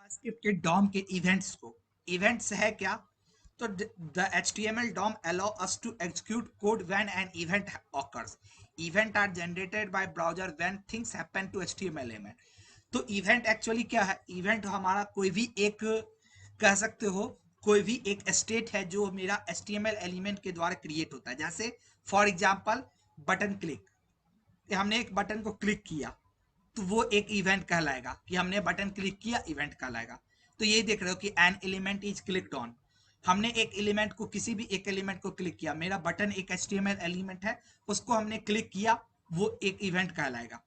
JavaScript के Dom के events को। इवेंट्स है क्या? तो the HTML DOM allow us to execute code when an event occurs. Event are generated by browser when things happen to HTML element. तो event actually क्या है? Event हमारा कोई भी एक, कह सकते हो, कोई भी एक स्टेट है जो मेरा HTML एलिमेंट के द्वारा क्रिएट होता है। जैसे फॉर एग्जांपल बटन क्लिक, कि हमने एक बटन को क्लिक किया तो वो एक इवेंट कहलाएगा, कि हमने बटन क्लिक किया, इवेंट कहलाएगा। तो ये देख रहे हो कि an element is clicked on, हमने एक एलिमेंट को, किसी भी एक एलिमेंट को क्लिक किया, मेरा बटन एक HTML एलिमेंट है, उसको हमने क्लिक किया, वो एक इवेंट कहलाएगा।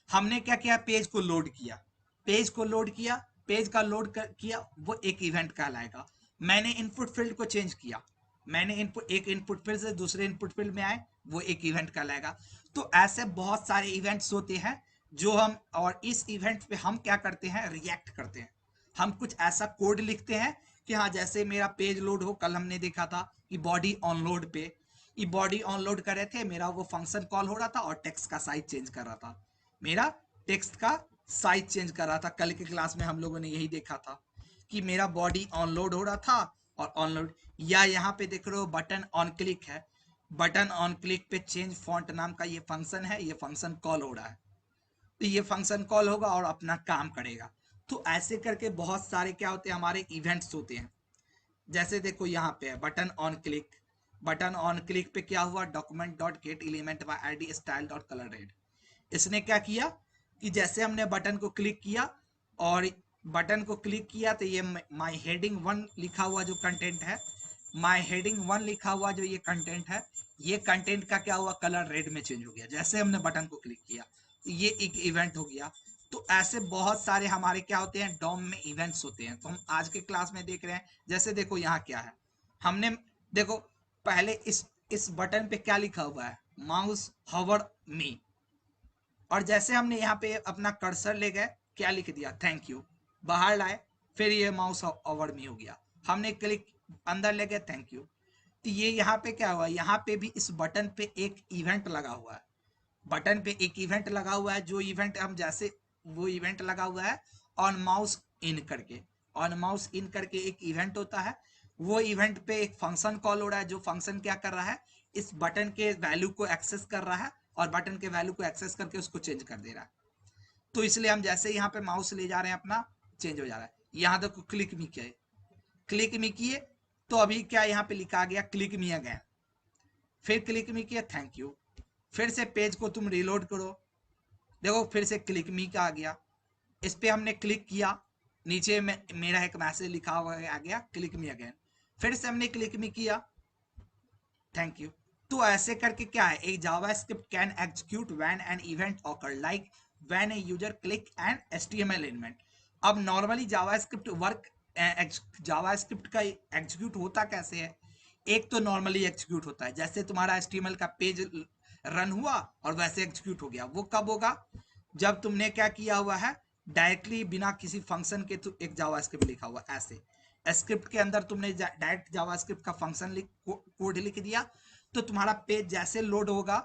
हमने क्या किया? पेज को लोड किया, पेज को लोड किया, पेज का लोड किया, वो एक इवेंट कहलाएगा। मैंने इनपुट फील्ड को चेंज किया, मैंने इनपुट, एक इनपुट फील्ड से दूसरे इनपुट फील्ड में आए, वो एक इवेंट कहलाएगा। तो ऐसे बहुत सारे इवेंट्स होते हैं जो हम, और इस इवेंट पे हम क्या करते हैं? रिएक्ट करते हैं। हम कुछ ऐसा कोड लिखते हैं कि हाँ, जैसे मेरा पेज लोड हो, कल हमने देखा था कि बॉडी ऑनलोड पे, ये बॉडी ऑनलोड कर रहे थे, मेरा वो फंक्शन कॉल हो रहा था और टेक्स्ट का साइज चेंज कर रहा था, मेरा टेक्स्ट का साइज चेंज कर रहा था। कल के क्लास में हम लोगों ने यही देखा था कि मेरा बॉडी ऑनलोड हो रहा था और ऑनलोड, या यहाँ पे देख रहे हो बटन ऑन क्लिक है, बटन ऑन क्लिक पे चेंज फॉन्ट नाम का ये फंक्शन है, ये फंक्शन कॉल हो रहा है, तो ये फंक्शन कॉल होगा और अपना काम करेगा। तो ऐसे करके बहुत सारे क्या होते हैं? हमारे इवेंट्स होते हैं। जैसे देखो यहाँ पे है button on click, button on click पे क्या हुआ? Document dot gate element by ID style dot colour red. इसने क्या किया कि जैसे हमने बटन को क्लिक किया, और बटन को क्लिक किया, तो ये माई हेडिंग 1 लिखा हुआ जो कंटेंट है, माई हेडिंग 1 लिखा हुआ जो ये कंटेंट है, ये कंटेंट का क्या हुआ? कलर रेड में चेंज हो गया जैसे हमने बटन को क्लिक किया, तो ये एक इवेंट हो गया। तो ऐसे बहुत सारे हमारे क्या होते हैं? डॉम में इवेंट्स होते हैं। तो हम आज के क्लास में देख रहे हैं। जैसे देखो यहाँ क्या है, हमने, देखो पहले इस बटन पे क्या लिखा हुआ है? माउस हवर मी। और जैसे हमने यहाँ पे अपना कर्सर ले गए, क्या लिख दिया? Thank you. बाहर लाए, फिर ये माउस ओवर में हो गया, हमने क्लिक, अंदर ले गए, थैंक यू। तो ये यहाँ पे क्या हुआ? यहाँ पे भी इस बटन पे एक इवेंट लगा हुआ है, बटन पे एक इवेंट लगा हुआ है। जो इवेंट हम, जैसे वो इवेंट लगा हुआ है ऑन माउस इन करके, ऑन माउस इन करके एक इवेंट होता है। वो इवेंट पे एक फंक्शन कॉल हो रहा है, जो फंक्शन क्या कर रहा है? इस बटन के वैल्यू को एक्सेस कर रहा है, और बटन के वैल्यू को एक्सेस करके उसको चेंज कर दे रहा है। तो इसलिए हम जैसे यहाँ पे माउस ले जा रहे हैं अपना, चेंज हो जा रहा है। यहाँ देखो क्लिक मी किए, क्लिक मी किए, तो अभी क्या यहाँ पे लिखा गया? Click me again. फिर क्लिक मी किया, थैंक यू। फिर से पेज को तुम रिलोड करो, देखो फिर से क्लिक मी का आ गया। इस पे हमने क्लिक किया, नीचे में मेरा एक मैसेज लिखा हुआ आ गया, क्लिक मी अगेन। फिर से हमने क्लिक मी किया, थैंक यू। तो ऐसे करके क्या है? एक JavaScript can execute when an event occur, like when a user click an HTML element. अब नॉर्मली जावास्क्रिप्ट वर्क, जावास्क्रिप्ट का एग्जीक्यूट होता कैसे है? एक तो नॉर्मली एग्जीक्यूट होता है, जैसे तुम्हारा HTML का पेज रन हुआ और वैसे एग्जीक्यूट हो गया। वो कब होगा? जब तुमने क्या किया हुआ है? डायरेक्टली बिना किसी फंक्शन के तो एक जावास्क्रिप्ट लिखा हुआ, ऐसे स्क्रिप्ट के अंदर तुमने डायरेक्ट जावास्क्रिप्ट का फंक्शन कोड लिख दिया, तो तुम्हारा पेज जैसे लोड होगा,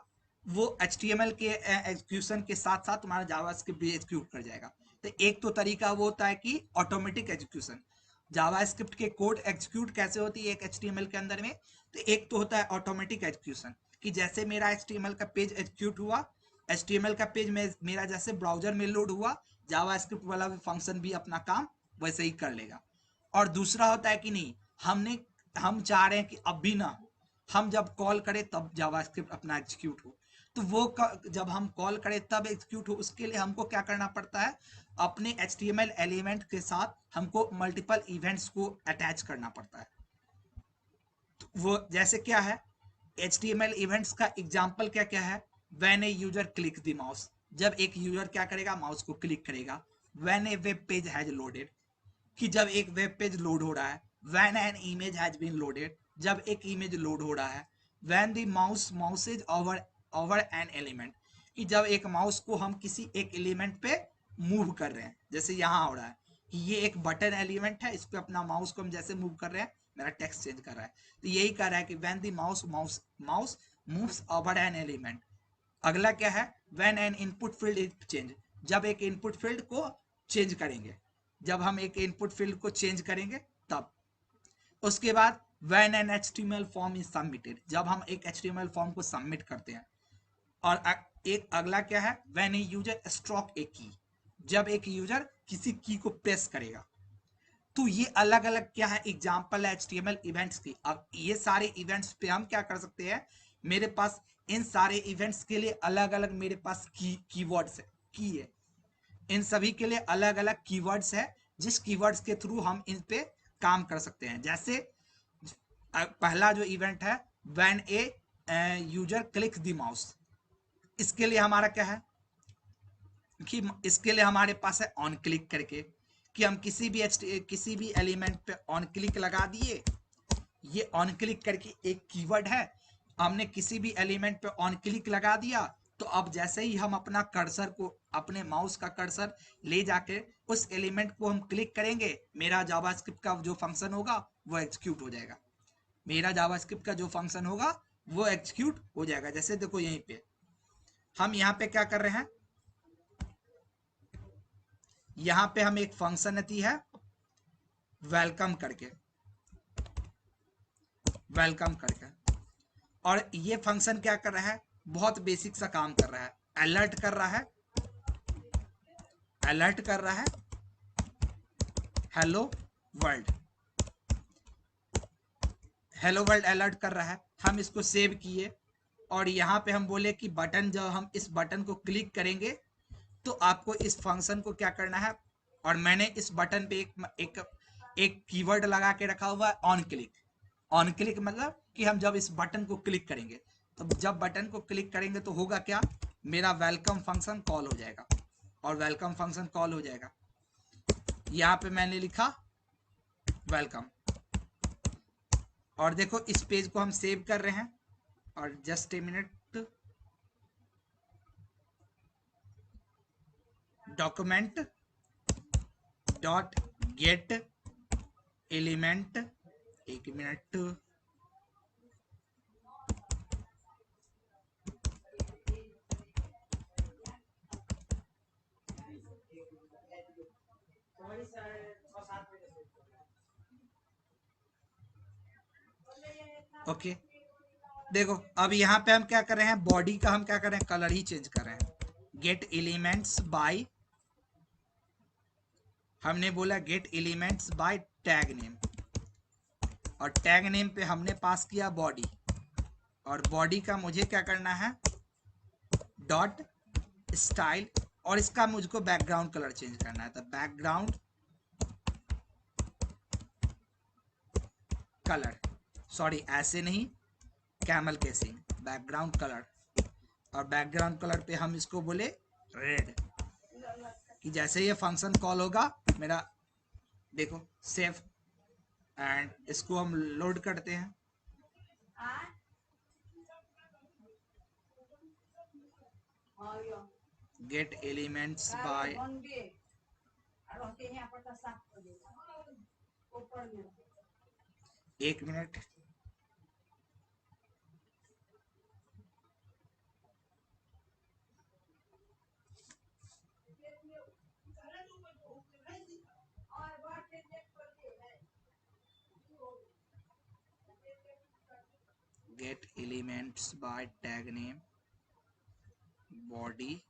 वो HTML के एग्जीक्यूशन के साथ साथ तुम्हारा जावास्क्रिप्ट भी एग्जीक्यूट कर जाएगा। तो एक तो तरीका वो होता है कि ऑटोमेटिक एग्जीक्यूशन, जावास्क्रिप्ट के कोड एग्जीक्यूट कैसे होती है एक HTML के अंदर में। तो एक तो होता है ऑटोमेटिक एग्जीक्यूशन, कि जैसे मेरा HTML का पेज एग्जीक्यूट हुआ, HTML का पेज में मेरा जैसे ब्राउजर में लोड हुआ, जावास्क्रिप्ट वाला भी फंक्शन भी अपना काम वैसे ही कर लेगा। और दूसरा होता है कि नहीं, हम चाह रहे हैं कि अब भी ना हो, हम जब कॉल करें तब जावास्क्रिप्ट अपना एग्जीक्यूट हो। तो वो जब हम कॉल करें तब एग्जीक्यूट हो, उसके लिए हमको क्या करना पड़ता है? अपने HTML एलिमेंट के साथ हमको मल्टीपल इवेंट्स को अटैच करना पड़ता है। तो वो जैसे क्या है? HTML इवेंट्स का एग्जाम्पल क्या क्या है? When a user click the mouse, जब एक यूजर क्या करेगा? माउस को क्लिक करेगा। When a web page has loaded, कि जब एक वेब पेज लोड हो रहा है। When an image has been loaded, जब एक इमेज लोड हो रहा है। When the mouse is over over an element, कि जब एक माउस को हम किसी एक एलिमेंट पे मूव कर रहे हैं, जैसे यहाँ हो रहा है कि ये एक बटन एलिमेंट है, इस पे अपना माउस को हम जैसे मूव कर रहे हैं, मेरा टेक्स्ट चेंज कर रहा है। तो यही कर रहा है कि when the mouse mouse mouse moves over an element. अगला क्या है? When N input field is change, जब एक इनपुट फील्ड को चेंज करेंगे। जब हम एक इनपुट फील्ड को चेंज करेंगे तब। उसके बाद when an HTML form is submitted, जब हम एक HTML फॉर्म को सबमिट करते हैं। और एक अगला क्या है, व्हेन ए यूजर स्ट्रोक ए की, जब एक यूजर किसी की को प्रेस करेगा। तो ये अलग अलग क्या है, एग्जांपल है HTML इवेंट्स की। अब ये सारे इवेंट्स पे हम क्या कर सकते हैं, मेरे पास इन सारे इवेंट्स के लिए अलग अलग मेरे पास कीवर्ड्स है, की है। इन सभी के लिए अलग अलग कीवर्ड्स है, जिस कीवर्ड्स के थ्रू हम इन पे काम कर सकते हैं। जैसे पहला जो इवेंट है, when a user click the mouse, इसके लिए हमारा क्या है कि इसके लिए हमारे पास है ऑन क्लिक करके, कि हम किसी भी एलिमेंट पे ऑन क्लिक लगा दिए। ये ऑन क्लिक करके एक कीवर्ड है, हमने किसी भी एलिमेंट पे ऑन क्लिक लगा दिया, तो अब जैसे ही हम अपना कर्सर को, अपने माउस का कर्सर ले जाके उस एलिमेंट को हम क्लिक करेंगे, मेरा जावास्क्रिप्ट का जो फंक्शन होगा वो एग्जीक्यूट हो जाएगा। मेरा जावास्क्रिप्ट का जो फंक्शन होगा वो एग्जीक्यूट हो जाएगा। जैसे देखो यहीं पे हम यहाँ पे क्या कर रहे हैं, यहाँ पे हम एक फंक्शन दी है वेलकम करके, वेलकम करके, और ये फंक्शन क्या कर रहा है, बहुत बेसिक सा काम कर रहा है। अलर्ट कर रहा है, अलर्ट कर रहा है hello world, hello world alert कर रहा है। हम इसको सेव किए और यहाँ पे हम बोले कि बटन, जब हम इस बटन को क्लिक करेंगे तो आपको इस फंक्शन को क्या करना है, और मैंने इस बटन पे एक कीवर्ड लगा के रखा हुआ है ऑन क्लिक। ऑन क्लिक मतलब कि हम जब इस बटन को क्लिक करेंगे, तो जब बटन को क्लिक करेंगे तो होगा क्या, मेरा वेलकम फंक्शन कॉल हो जाएगा, और वेलकम फंक्शन कॉल हो जाएगा। यहाँ पे मैंने लिखा वेलकम, और देखो इस पेज को हम सेव कर रहे हैं, और just a minute, document dot gate element, एक मिनट, ओके। देखो अब यहाँ पे हम क्या कर रहे हैं, बॉडी का हम क्या कर रहे हैं, कलर ही चेंज कर रहे हैं। गेट एलिमेंट्स बाय, हमने बोला gate elements bye tag name, और टैग नेम पे हमने पास किया बॉडी, और बॉडी का मुझे क्या करना है, डॉट स्टाइल, और इसका मुझको बैकग्राउंड कलर चेंज करना है। तो बैकग्राउंड कलर, सॉरी ऐसे नहीं, कैमल केसिंग, बैकग्राउंड कलर, और बैकग्राउंड कलर पे हम इसको बोले रेड, कि जैसे ये फंक्शन कॉल होगा मेरा, देखो सेव, एंड इसको हम लोड करते हैं। गेट एलिमेंट्स बाय, एक minute, gate elements bye tag name body.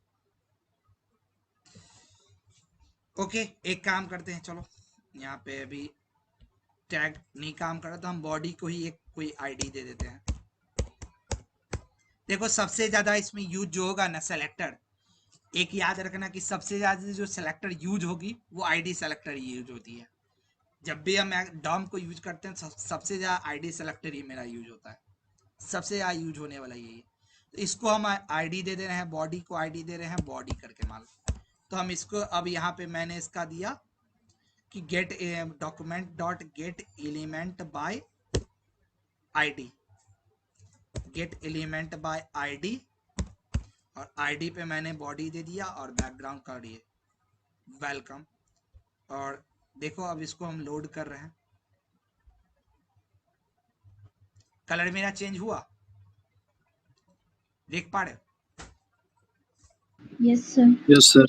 Okay एक काम करते हैं, चलो यहाँ पे अभी टैग नहीं काम कर रहा, तो हम बॉडी को ही एक कोई आईडी दे देते हैं। देखो सबसे ज्यादा इसमें यूज जो होगा ना, सेलेक्टर, एक याद रखना कि सबसे ज्यादा जो सेलेक्टर यूज होगी वो आईडी सेलेक्टर यूज होती है। जब भी हम डॉम को यूज करते हैं सबसे ज्यादा आईडी सेलेक्टर ही मेरा यूज होता है, सबसे ज्यादा यूज होने वाला यही है। तो इसको हम आईडी दे दे रहे हैं, बॉडी को आईडी दे रहे हैं बॉडी करके मान। तो हम इसको अब यहाँ पे मैंने इसका दिया कि gate document dot gate element by ID, gate element by ID, और आईडी पे मैंने बॉडी दे दिया और बैकग्राउंड कर दिए वेलकम। और देखो अब इसको हम लोड कर रहे हैं, कलर मेरा चेंज हुआ, देख पा रहे हो? Yes sir. Yes sir.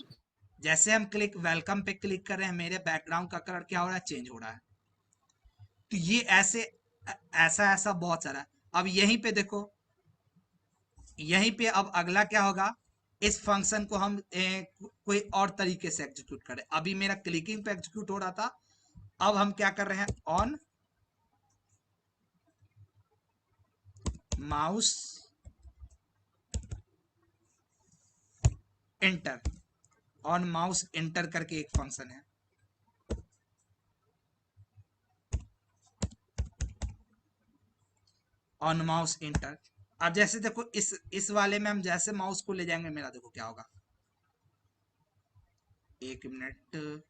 जैसे हम क्लिक वेलकम पे क्लिक कर रहे हैं, मेरे बैकग्राउंड का कलर क्या हो रहा है, चेंज हो रहा है। तो ये ऐसे ऐसा ऐसा बहुत सारा है। अब यहीं पे देखो, यहीं पे अब अगला क्या होगा, इस फंक्शन को हम कोई और तरीके से एग्जीक्यूट करें। अभी मेरा क्लिकिंग पे एग्जीक्यूट हो रहा था, अब हम क्या कर रहे हैं, on mouse enter, on mouse enter करके एक फंक्शन है। On mouse enter. अब जैसे देखो इस वाले में हम जैसे माउस को ले जाएंगे, मेरा देखो क्या होगा, एक मिनट,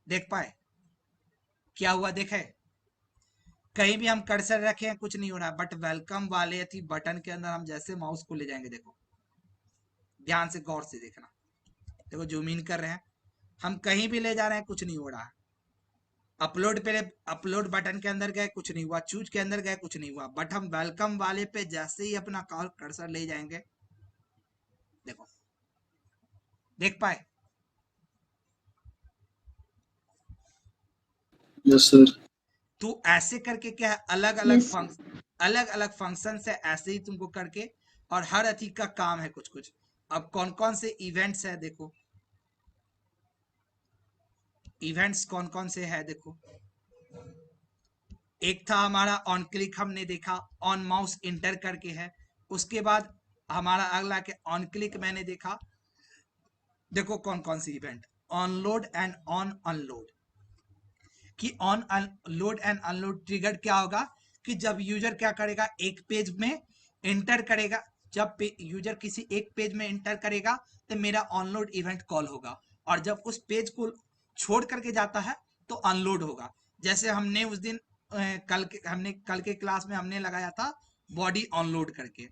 देख पाए क्या हुआ, देखे कहीं भी हम कर्सर रखे हैं कुछ नहीं हो रहा, बट वेलकम वाले थी बटन के अंदर हम जैसे माउस को ले जाएंगे, देखो ध्यान से गौर से देखना, देखो जूम इन कर रहे हैं, हम कहीं भी ले जा रहे हैं कुछ नहीं हो रहा। अपलोड पे, अपलोड बटन के अंदर गए कुछ नहीं हुआ, चूज के अंदर गए कुछ नहीं हुआ, बट हम वेलकम वाले पे जैसे ही अपना कॉल कर्सर ले जाएंगे, देखो देख पाए। Yes sir. तो ऐसे करके क्या है, अलग अलग यस फंक्शन, अलग अलग फंक्शन है ऐसे ही तुमको करके, और हर अति का काम है कुछ कुछ। अब कौन कौन से इवेंट्स है देखो, इवेंट्स कौन कौन से है देखो, एक था हमारा ऑन क्लिक, हमने देखा ऑन माउस इंटर करके है। उसके बाद हमारा अगला के ऑन क्लिक मैंने देखा, देखो कौन कौन सी event, on load and on unload. कि on load and unload trigger क्या होगा, कि जब यूजर क्या करेगा, एक पेज में एंटर करेगा, जब यूजर किसी एक पेज में एंटर करेगा तो मेरा ऑनलोड इवेंट कॉल होगा, और जब उस पेज को छोड़ करके जाता है तो अनलोड होगा। जैसे हमने उस दिन कल के क्लास में हमने लगाया था बॉडी ऑनलोड करके,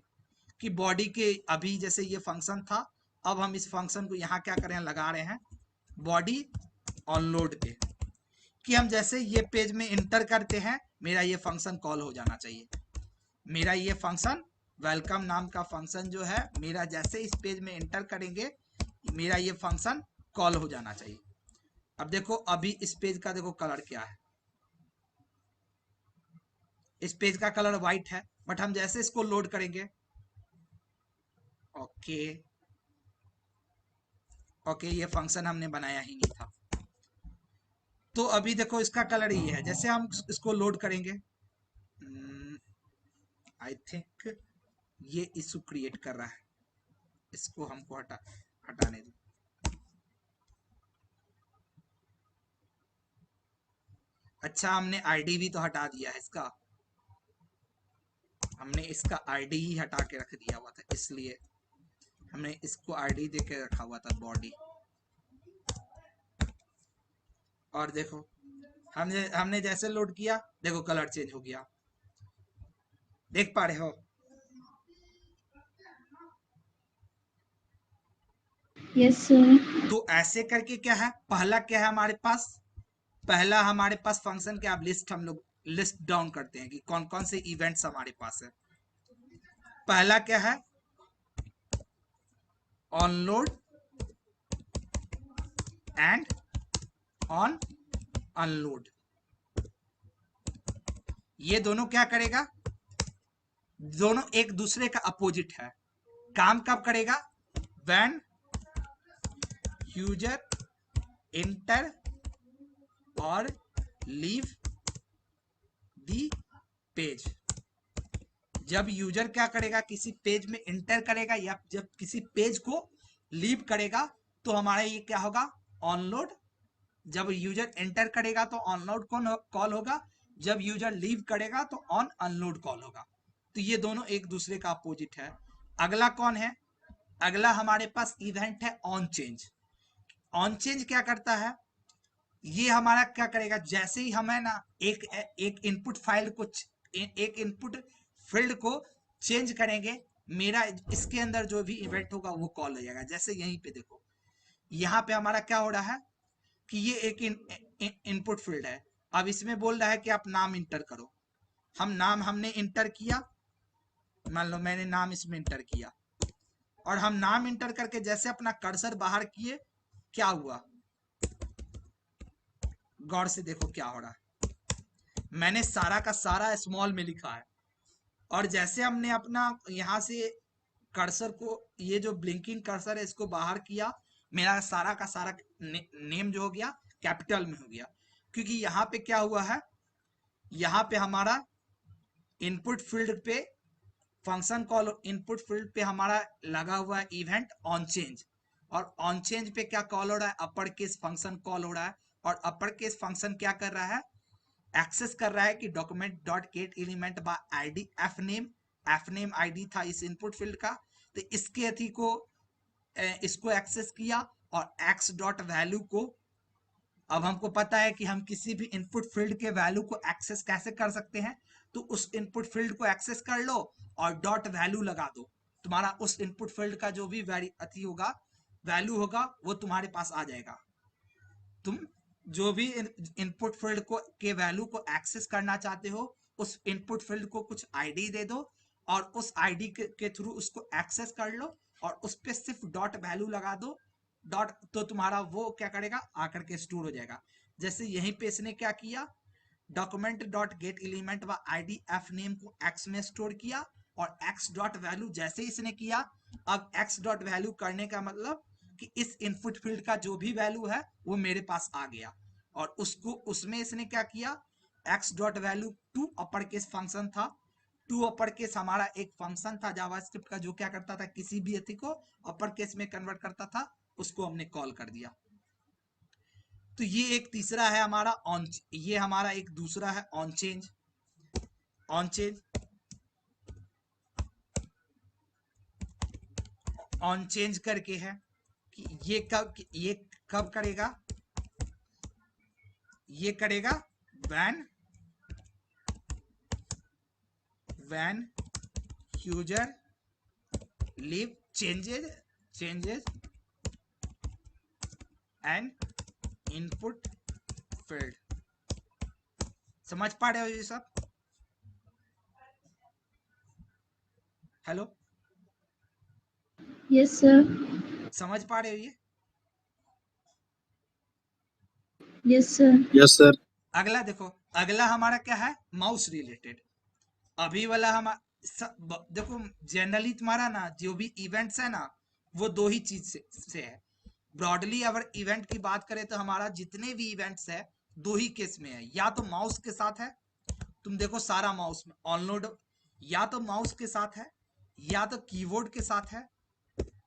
कि बॉडी के अभी जैसे ये फंक्शन था, अब हम इस फंक्शन को यहाँ क्या करें, लगा रहे हैं बॉडी ऑनलोड पे, कि हम जैसे ये पेज में इंटर करते हैं मेरा ये फंक्शन कॉल हो जाना चाहिए। मेरा ये फंक्शन वेलकम नाम का फंक्शन जो है, मेरा जैसे इस पेज में इंटर करेंगे मेरा ये फंक्शन कॉल हो जाना चाहिए। अब देखो अभी इस पेज का देखो कलर क्या है, इस पेज का कलर व्हाइट है, बट हम जैसे इसको लोड करेंगे, ओके ओके, ये फंक्शन हमने बनाया ही नहीं था। तो अभी देखो इसका कलर ये है, जैसे हम इसको लोड करेंगे, आई थिंक ये इशू क्रिएट कर रहा है, इसको हमको हटाने दो। अच्छा हमने आईडी भी तो हटा दिया है इसका, हमने इसका आईडी ही हटा के रख दिया हुआ था, इसलिए हमने इसको आईडी दे के रखा हुआ था बॉडी। और देखो हमने हमने जैसे लोड किया देखो कलर चेंज हो गया, देख पा रहे हो। Yes sir. तो ऐसे करके क्या है, पहला क्या है हमारे पास, पहला हमारे पास फंक्शन के, आप लिस्ट, हम लोग लिस्ट डाउन करते हैं कि कौन कौन से इवेंट्स हमारे पास है। पहला क्या है, ऑनलोड एंड ऑन अनलोड। ये दोनों क्या करेगा, दोनों एक दूसरे का अपोजिट है। काम कब करेगा, व्हेन यूजर एंटर और लीव दी पेज। जब यूजर क्या करेगा, किसी पेज में एंटर करेगा या जब किसी पेज को लीव करेगा तो हमारा ये क्या होगा, ऑनलोड। जब यूजर एंटर करेगा तो ऑनलोड कौन कॉल होगा, जब यूजर लीव करेगा तो ऑन अनलोड कॉल होगा। तो ये दोनों एक दूसरे का अपोजिट है। अगला कौन है, अगला हमारे पास इवेंट है ऑन चेंज। ऑन चेंज क्या करता है, ये हमारा क्या करेगा, जैसे ही हमें ना एक इनपुट फाइल को, एक इनपुट फील्ड को चेंज करेंगे, मेरा इसके अंदर जो भी इवेंट होगा वो कॉल हो जाएगा। जैसे यहीं पे देखो, यहाँ पे हमारा क्या हो रहा है कि ये इनपुट फील्ड है। अब इसमें बोल रहा है कि आप नाम इंटर करो। हमने इंटर किया, मान लो मैंने नाम इसमें इंटर किया, और हम नाम इंटर करके जैसे अपना कर्सर बाहर किए, क्या हुआ, गौर से देखो क्या हो रहा है। मैंने सारा का सारा स्मॉल में लिखा है, और जैसे हमने अपना यहां से कर्सर को, ये जो ब्लिंकिंग कर्सर है इसको बाहर किया, मेरा सारा का सारा नेम जो हो गया कैपिटल में हो गया। क्योंकि यहाँ पे क्या हुआ है, यहाँ पे हमारा इनपुट फील्ड पे फंक्शन कॉल, इनपुट फील्ड पे हमारा लगा हुआ है इवेंट ऑन चेंज, और ऑन चेंज पे क्या कॉल हो रहा है, अपर केस फंक्शन कॉल हो रहा है। और अपर केस फंक्शन क्या कर रहा है, एक्सेस कर रहा है कि document dot gate element by ID F name ID था इस इनपुट फील्ड का, तो इसके अथी को इसको एक्सेस किया, और एक्स डॉट वैल्यू को, अब हमको पता है कि हम किसी भी इनपुट फील्ड के वैल्यू को एक्सेस कैसे कर सकते हैं, तो उस इनपुट फील्ड को एक्सेस कर लो और डॉट वैल्यू लगा दो, तुम्हारा उस इनपुट फील्ड का जो भी अथी होगा, वैल्यू होगा, वो तुम्हारे पास आ जाएगा। तुम जो भी इनपुट फील्ड को के वैल्यू को एक्सेस करना चाहते हो, उस इनपुट फील्ड को कुछ आईडी दे दो, और उस आईडी के थ्रू उसको एक्सेस कर लो, और उस पर सिर्फ डॉट वैल्यू लगा दो। डॉट तो तुम्हारा वो क्या करेगा, आकर के स्टोर हो जाएगा। जैसे यहीं पे इसने क्या किया, डॉक्यूमेंट डॉट गेट एलिमेंट व आईडी एफ नेम को एक्स में स्टोर किया, और एक्स डॉट वैल्यू जैसे इसने किया, अब एक्स डॉट वैल्यू करने का मतलब कि इस इनपुट फील्ड का जो भी वैल्यू है वो मेरे पास आ गया, और उसको उसमें इसने क्या किया, x dot value to upper case function था, टू अपर केस हमारा एक फंक्शन था जावास्क्रिप्ट का जो क्या करता था, किसी भी अति को अपर केस में कन्वर्ट करता था, उसको हमने कॉल कर दिया। तो ये एक तीसरा है हमारा ऑन, ये हमारा एक दूसरा है on change. On change, on change करके है कि ये कब करेगा, ये करेगा when user leave changes and input field. समझ पा रहे हो ये सब? Hello, Yes, sir. समझ पा रहे हो ये? Yes, sir. Yes sir. अगला देखो, अगला हमारा क्या है, माउस रिलेटेड। अभी वाला हम देखो, जनरली तुम्हारा ना जो भी इवेंट्स है ना, वो दो ही चीज से है। ब्रॉडली अगर इवेंट की बात करें तो हमारा जितने भी इवेंट्स है, दो ही केस में है, या तो माउस के साथ है, तुम देखो सारा माउस में ऑनलोड, या तो माउस के साथ है, या तो कीबोर्ड के साथ है,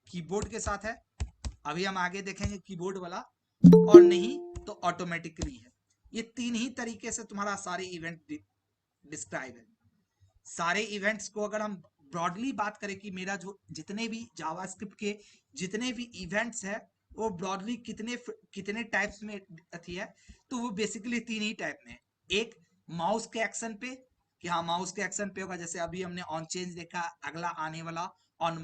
कीबोर्ड के साथ है, अभी हम आगे देखेंगे कीबोर्ड वाला, और नहीं तो ऑटोमेटिकली है। ये तीन ही तरीके से तुम्हारा सारे इवेंट डिस्क्राइब है। सारे इवेंट्स को अगर हम ब्रॉडली बात करें कि मेरा जो जितने भी जावास्क्रिप्ट के जितने भी इवेंट्स है, वो ब्रॉडली कितने टाइप्स में अथी है, तो वो बेसिकली तीन ही टाइप में। एक माउस के एक्शन पे, कि हाँ माउस के एक्शन पे होगा, जैसे अभी हमने ऑन चेंज देखा, अगला आने वाला ऑन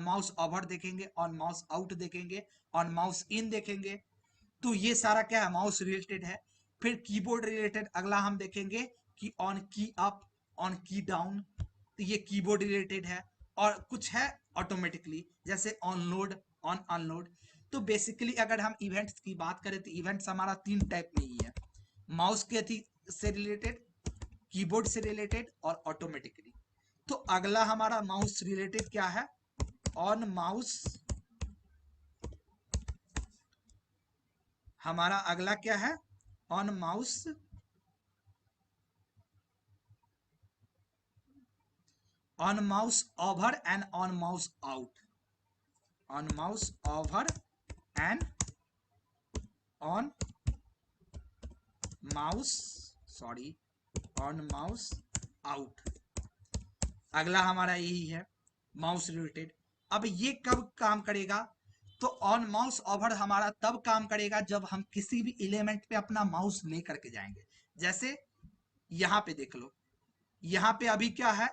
माउस ओवर देखेंगे, ऑन माउस आउट देखेंगे, ऑन माउस इन देखेंगे। तो ये सारा क्या है, माउस रिलेटेड है। फिर कीबोर्ड रिलेटेड अगला हम देखेंगे कि ऑन की अप, ऑन की डाउन, तो ये कीबोर्ड रिलेटेड है। और कुछ है ऑटोमेटिकली, जैसे ऑन लोड, ऑन अनलोड। तो बेसिकली अगर हम इवेंट्स की बात करें तो इवेंट्स हमारा तीन टाइप में ही है, माउस के थी से रिलेटेड, कीबोर्ड से रिलेटेड, और ऑटोमेटिकली। तो अगला हमारा माउस रिलेटेड क्या है, ऑन माउस, हमारा अगला क्या है, on mouse over and on mouse out, on mouse over and on mouse, sorry, on mouse out. अगला हमारा यही है माउस रिलेटेड। अब ये कब काम करेगा, तो ऑन माउस ओवर हमारा तब काम करेगा जब हम किसी भी एलिमेंट पे अपना माउस लेकर के जाएंगे। जैसे यहां पे देख लो, यहाँ पे अभी क्या है,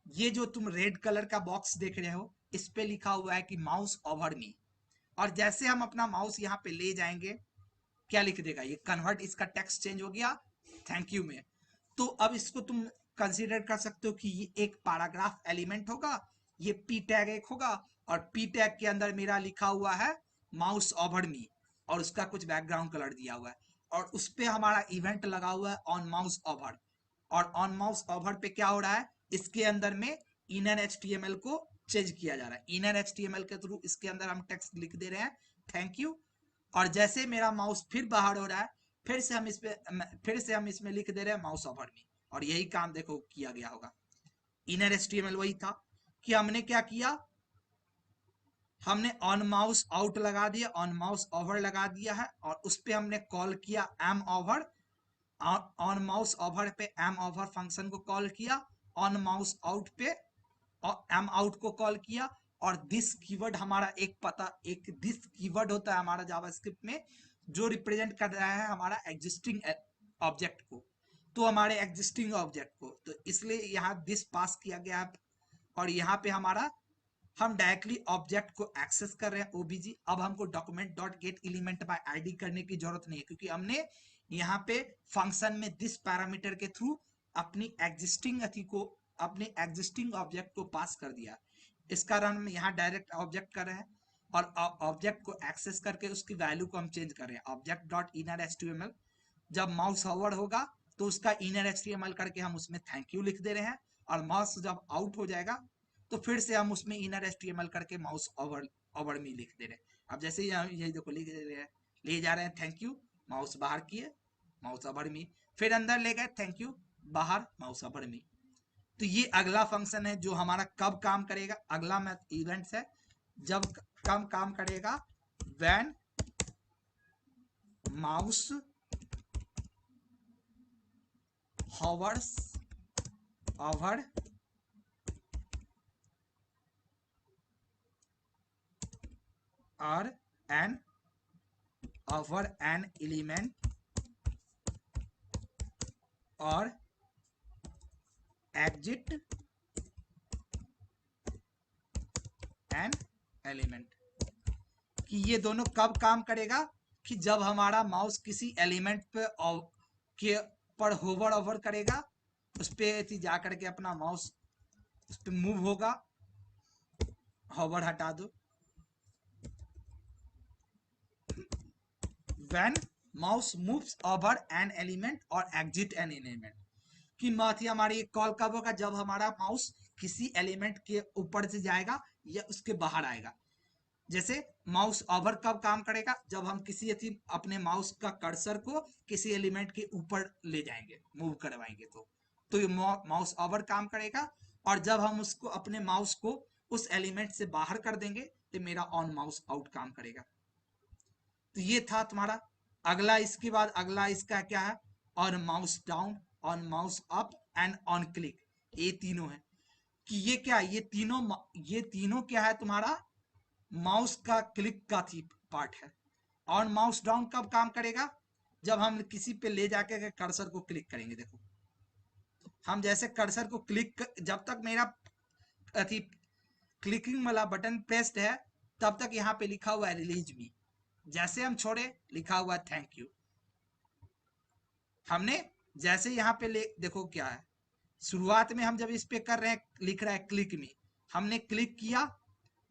ये जो तुम रेड कलर का बॉक्स देख रहे हो, इस पे लिखा हुआ है कि माउस ओवर मी, और जैसे हम अपना माउस यहाँ पे ले जाएंगे, क्या लिख देगा, ये कन्वर्ट, इसका टेक्स्ट चेंज हो गया थैंक यू में। तो अब इसको तुम कंसीडर कर सकते हो कि ये एक पैराग्राफ एलिमेंट होगा, ये पी टैग एक होगा, और पी टैग के अंदर मेरा लिखा हुआ है माउस ओवर मी, और उसका कुछ बैकग्राउंड कलर दिया हुआ है, और उस पे हमारा इवेंट लगा हुआ है ऑन माउस ओवर। और ऑन माउस ओवर पे क्या हो रहा है, इसके अंदर में इनर एचटीएमएल को चेंज किया जा रहा है। इनर एचटीएमएल के थ्रू इसके अंदर हम टेक्स्ट लिख दे रहे हैं थैंक यू, और जैसे मेरा माउस फिर बाहर हो रहा है, फिर से हम इसमें लिख दे रहे हैं माउस ओवर मी, और यही काम देखो किया गया होगा। इनर एचटीएमएल वही था कि हमने क्या किया, हमने ऑन माउस आउट लगा दिया, ऑन माउस ओवर लगा दिया है, और उस पर हमने कॉल किया M over, on mouse over पे एम ओवर फंक्शन को कॉल किया, ऑन माउस आउट पे एम आउट को कॉल किया, और दिस कीवर्ड हमारा एक दिस कीवर्ड होता है हमारा जावास्क्रिप्ट में, जो रिप्रेजेंट कर रहा है हमारा एग्जिस्टिंग ऑब्जेक्ट को, तो हमारे एग्जिस्टिंग ऑब्जेक्ट को, तो इसलिए यहाँ दिस पास किया गया है, और यहाँ पे हमारा हम डायरेक्टली ऑब्जेक्ट को एक्सेस कर रहे हैं ओबीजी। अब हमको document dot gate element by ID करने की जरूरत नहीं है, क्योंकि हमने यहाँ पे फंक्शन में दिस पैरामीटर के थ्रू अपनी एग्जिस्टिंग ऑब्जेक्ट को पास कर दिया। इस कारण हम यहाँ डायरेक्ट ऑब्जेक्ट कर रहे हैं, और ऑब्जेक्ट को एक्सेस करके उसकी वैल्यू को हम चेंज कर रहे हैं। ऑब्जेक्ट डॉट इनर एचटीएमएल, जब माउस होवर होगा तो उसका इनर एचटीएमएल करके हम उसमें थैंक यू लिख दे रहे हैं, और माउस जब आउट हो जाएगा तो फिर से हम उसमें इनर एचटीएमएल करके माउस ओवर में लिख दे रहे हैं। अब जैसे यही देखो लिख दे रहे हैं, ले जा रहे हैं थैंक यू, माउस बाहर किए माउस ओवर में, फिर अंदर ले गए थैंक यू, बाहर माउस ओवर में। तो ये अगला फंक्शन है जो हमारा कब काम करेगा, अगला इवेंट्स है जब कम काम करेगा, when mouse hovers over or an over an element or exit an element, कि ये दोनों कब काम करेगा, कि जब हमारा माउस किसी एलिमेंट पे के पर होवर ओवर करेगा, उस पे जा करके अपना माउस उस पे मूव होगा, होवर हटा दो, when mouse moves over an element or exit an element, कि माथी हमारी कॉल कब होगा, जब हमारा माउस किसी एलिमेंट के ऊपर से जाएगा या उसके बाहर आएगा। जैसे माउस ओवर कब काम करेगा, जब हम किसी अपने माउस का कर्सर को किसी एलिमेंट के ऊपर ले जाएंगे, मूव करवाएंगे, तो ये माउस ओवर काम करेगा, और जब हम उसको अपने माउस को उस एलिमेंट से बाहर कर देंगे तो मेरा ऑन माउस आउट काम करेगा। तो ये था तुम्हारा। अगला इसके बाद अगला इसका क्या है, on mouse down, on mouse up and on click, ये तीनों है। कि ये क्या, ये तीनों क्या है तुम्हारा, माउस का क्लिक का थी पार्ट है। ऑन माउस डाउन कब काम करेगा, जब हम किसी पे ले जाके कर्सर को क्लिक करेंगे। देखो हम जैसे कर्सर को क्लिक, जब तक मेरा अथी क्लिकिंग वाला बटन प्रेस्ड है तब तक यहाँ पे लिखा हुआ है रिलीज मी, जैसे हम छोड़े लिखा हुआ है थैंक यू। हमने जैसे यहाँ पे देखो क्या है, शुरुआत में हम जब इस पे कर रहे हैं लिख रहा है क्लिक मी, हमने क्लिक किया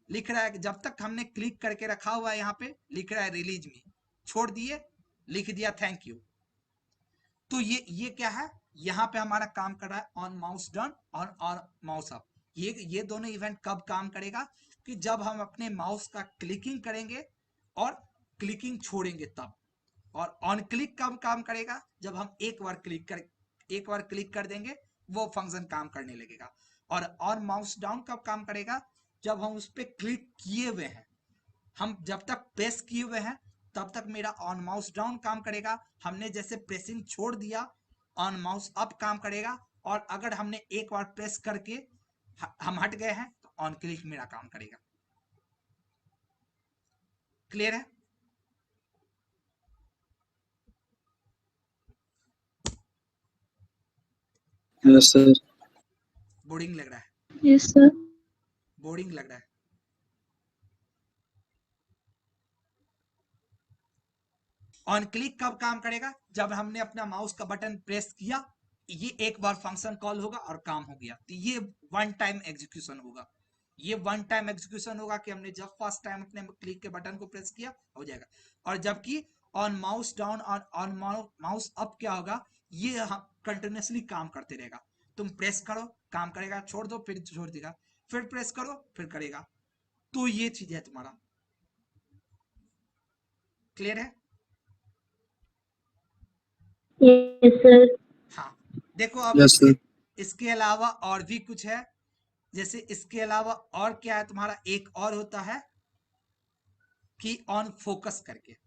लिख रहा है, जब तक हमने क्लिक करके रखा हुआ है यहाँ पे लिख रहा है रिलीज मी, छोड़ दिए लिख दिया थैंक यू। तो ये क्या है, यहाँ पे हमारा काम कर रहा है ऑन माउस डाउन और माउस अप। ये दोनों इवेंट कब काम करेगा, कि जब हम अपने माउस का क्लिकिंग करेंगे और क्लिकिंग छोड़ेंगे तब। और ऑन क्लिक कब काम करेगा, जब हम एक बार क्लिक कर देंगे वो फंक्शन काम करने लगेगा। और ऑन माउस डाउन कब काम करेगा, जब हम उस पर क्लिक किए हुए हैं, हम जब तक प्रेस किए हुए हैं तब तक मेरा ऑन माउस डाउन काम करेगा, हमने जैसे प्रेसिंग छोड़ दिया ऑन माउस अप काम करेगा, और अगर हमने एक बार प्रेस करके हम हट गए हैं तो ऑन क्लिक मेरा काम करेगा। क्लियर है? Yes sir. बोरिंग लग रहा है? Yes, sir. बोरिंग लग रहा है? ऑन क्लिक कब काम करेगा? जब हमने अपना माउस का बटन प्रेस किया, ये एक बार फंक्शन कॉल होगा और काम हो गया। तो ये वन टाइम एग्जीक्यूशन होगा। ये वन टाइम एग्जीक्यूशन होगा कि हमने जब फर्स्ट टाइम अपने क्लिक के बटन को प्रेस किया हो जाएगा। और जबकि ऑन माउस डाउन और ऑन माउस अप क्या होगा, ये कंटिन्यूसली काम करते रहेगा। तुम प्रेस करो काम करेगा, छोड़ दो फिर छोड़ देगा, फिर प्रेस करो फिर करेगा। तो ये चीज है तुम्हारा। क्लियर है? Yes, sir. हाँ। देखो अब यस सर। इसके अलावा और भी कुछ है। जैसे इसके अलावा और क्या है तुम्हारा, एक और होता है कि ऑन फोकस करके,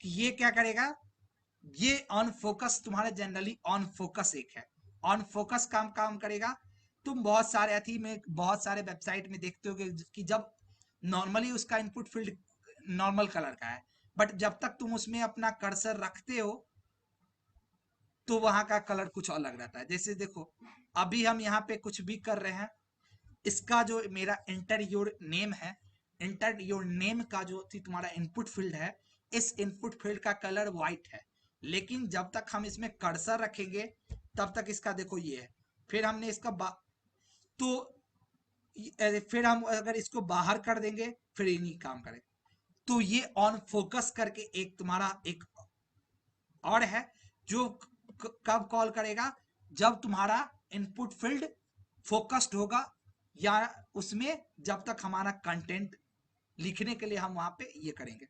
कि ये क्या करेगा, ये ऑन फोकस तुम्हारा जनरली ऑन फोकस एक है। ऑन फोकस काम काम करेगा। तुम बहुत सारे अथी में, बहुत सारे वेबसाइट में देखते हो कि जब नॉर्मली उसका इनपुट फील्ड नॉर्मल कलर का है, बट जब तक तुम उसमें अपना कर्सर रखते हो तो वहां का कलर कुछ अलग रहता है। जैसे देखो अभी हम यहाँ पे कुछ भी कर रहे हैं, इसका जो मेरा इंटर योर नेम है, इंटर योर नेम का जो तुम्हारा इनपुट फील्ड है, इस इनपुट फील्ड का कलर व्हाइट है। लेकिन जब तक हम इसमें कर्सर रखेंगे तब तक इसका देखो ये है। फिर हमने इसका तो फिर हम अगर इसको बाहर कर देंगे फिर ये नहीं काम करेगा। तो ये ऑन फोकस करके एक तुम्हारा एक और है, जो कब कॉल करेगा, जब तुम्हारा इनपुट फील्ड फोकस्ड होगा, या उसमें जब तक हमारा कंटेंट लिखने के लिए हम वहां पे ये करेंगे।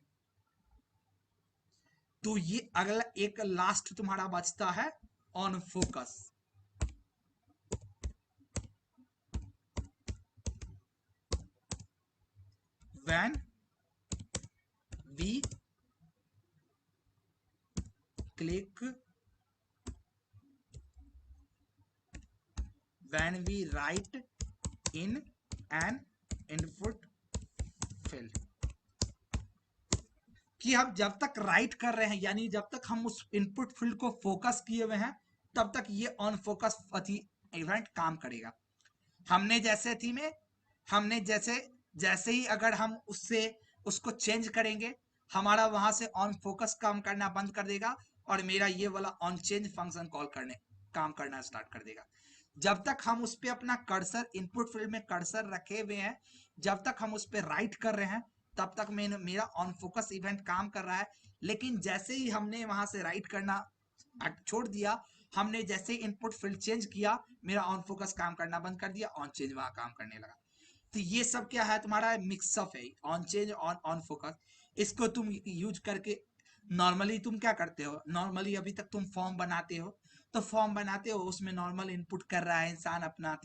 तो ये अगला एक लास्ट तुम्हारा बचता है on focus. When we click, when we write in an input field, कि हम जब तक राइट कर रहे हैं, यानी जब तक हम उस इनपुट फील्ड को फोकस किए हुए हैं, तब तक ये ऑन फोकस इवेंट काम करेगा। हमने जैसे थी में, हमने जैसे जैसे ही अगर हम उससे उसको चेंज करेंगे, हमारा वहां से ऑन फोकस काम करना बंद कर देगा और मेरा ये वाला ऑन चेंज फंक्शन कॉल करने काम करना स्टार्ट कर देगा। जब तक हम उस पर अपना कर्सर इनपुट फील्ड में कर्सर रखे हुए हैं, जब तक हम उस पर राइट कर रहे हैं, तब तक मेरा ऑन फोकस इवेंट काम कर रहा है। लेकिन जैसे ही हमने वहां से राइट करना छोड़ दिया, हमने जैसे ही इनपुट फील्ड चेंज किया, मेरा ऑन फोकस काम करना बंद कर दिया, ऑन चेंज वहां काम करने लगा। तो ये सब क्या है तुम्हारा मिक्सअप है, on change on on focus. इसको तुम यूज करके नॉर्मली तुम क्या करते हो, नॉर्मली अभी तक तुम फॉर्म बनाते हो, तो फॉर्म बनाते हो उसमें नॉर्मल इनपुट कर रहा है इंसान अपना,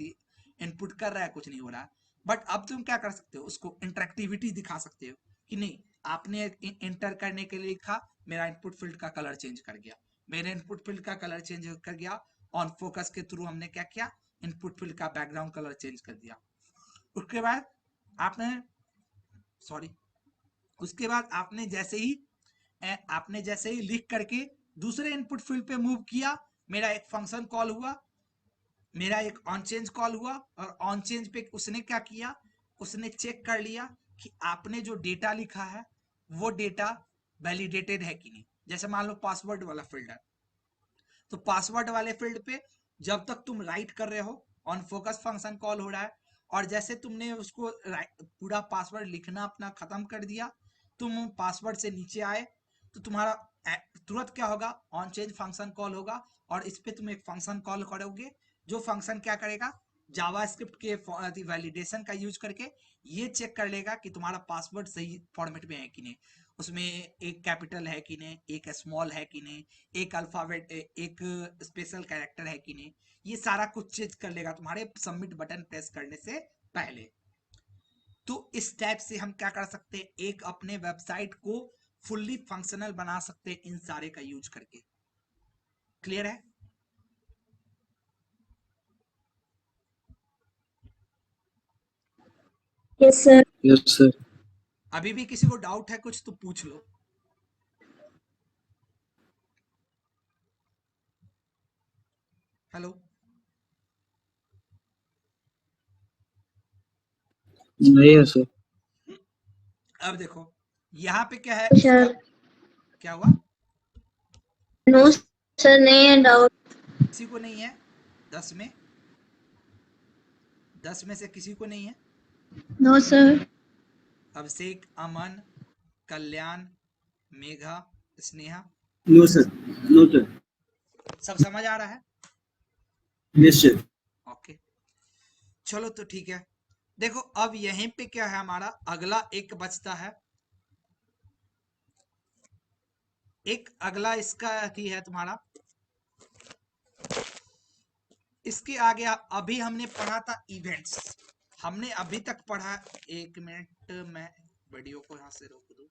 इनपुट कर रहा है, कुछ नहीं हो रहा। बट अब तुम क्या कर सकते हो, उसको इंटरेक्टिविटी दिखा सकते हो कि नहीं, आपने इंटर करने के लिए लिखा, मेरा इनपुट फील्ड का कलर चेंज कर गया, मेरे इनपुट फील्ड का कलर चेंज कर गया। ऑन फोकस के थ्रू हमने क्या किया, इनपुट फील्ड का बैकग्राउंड कलर चेंज कर दिया। उसके बाद आपने, सॉरी, उसके बाद आपने जैसे ही लिख करके दूसरे इनपुट फील्ड पे मूव किया, मेरा एक फंक्शन कॉल हुआ, मेरा एक ऑन चेंज कॉल हुआ, और ऑन चेंज पे उसने क्या किया, उसने चेक कर लिया कि आपने जो डेटा लिखा है वो डेटा वैलिडेटेड है कि नहीं। जैसे मान लो पासवर्ड वाला फील्ड है, तो पासवर्ड वाले फील्ड पे जब तक तुम राइट कर रहे हो, ऑन फोकस फंक्शन कॉल हो रहा है, और जैसे तुमने उसको पूरा पासवर्ड लिखना अपना खत्म कर दिया, तुम पासवर्ड से नीचे आए, तो तुम्हारा तुरंत क्या होगा, ऑन चेंज फंक्शन कॉल होगा, और इस पे तुम एक फंक्शन कॉल करोगे, जो फंक्शन क्या करेगा, जावास्क्रिप्ट के वैलिडेशन का यूज करके ये चेक कर लेगा कि तुम्हारा पासवर्ड सही फॉर्मेट में है कि नहीं, उसमें एक कैपिटल है कि नहीं, एक स्मॉल है कि नहीं, एक अल्फाबेट, एक स्पेशल कैरेक्टर है कि नहीं, ये सारा कुछ चेक कर लेगा तुम्हारे सबमिट बटन प्रेस करने से पहले। तो इस टाइप से हम क्या कर सकते हैं, एक अपने वेबसाइट को फुल्ली फंक्शनल बना सकते हैं इन सारे का यूज करके। क्लियर है? Yes, sir. Yes sir. अभी भी किसी को डाउट है कुछ तो पूछ लो। हेलो, नहीं है सर। अब देखो यहाँ पे क्या है, इसका Sir. क्या हुआ? नो सर, नहीं है डाउट। किसी को नहीं है? 10 में 10 में से किसी को नहीं है? No sir. Abhishek, Aman, Kalyan, Megha, Sneha, no sir, no sir. सब समझ आ रहा है? Yes sir. ओके, चलो तो ठीक है। देखो अब यहीं पे क्या है, हमारा अगला एक बचता है। एक अगला इसका ही है तुम्हारा। इसके आगे अभी हमने पढ़ा था इवेंट्स। हमने अभी तक पढ़ा, एक मिनट मैं वीडियो को यहां से रोक दूं।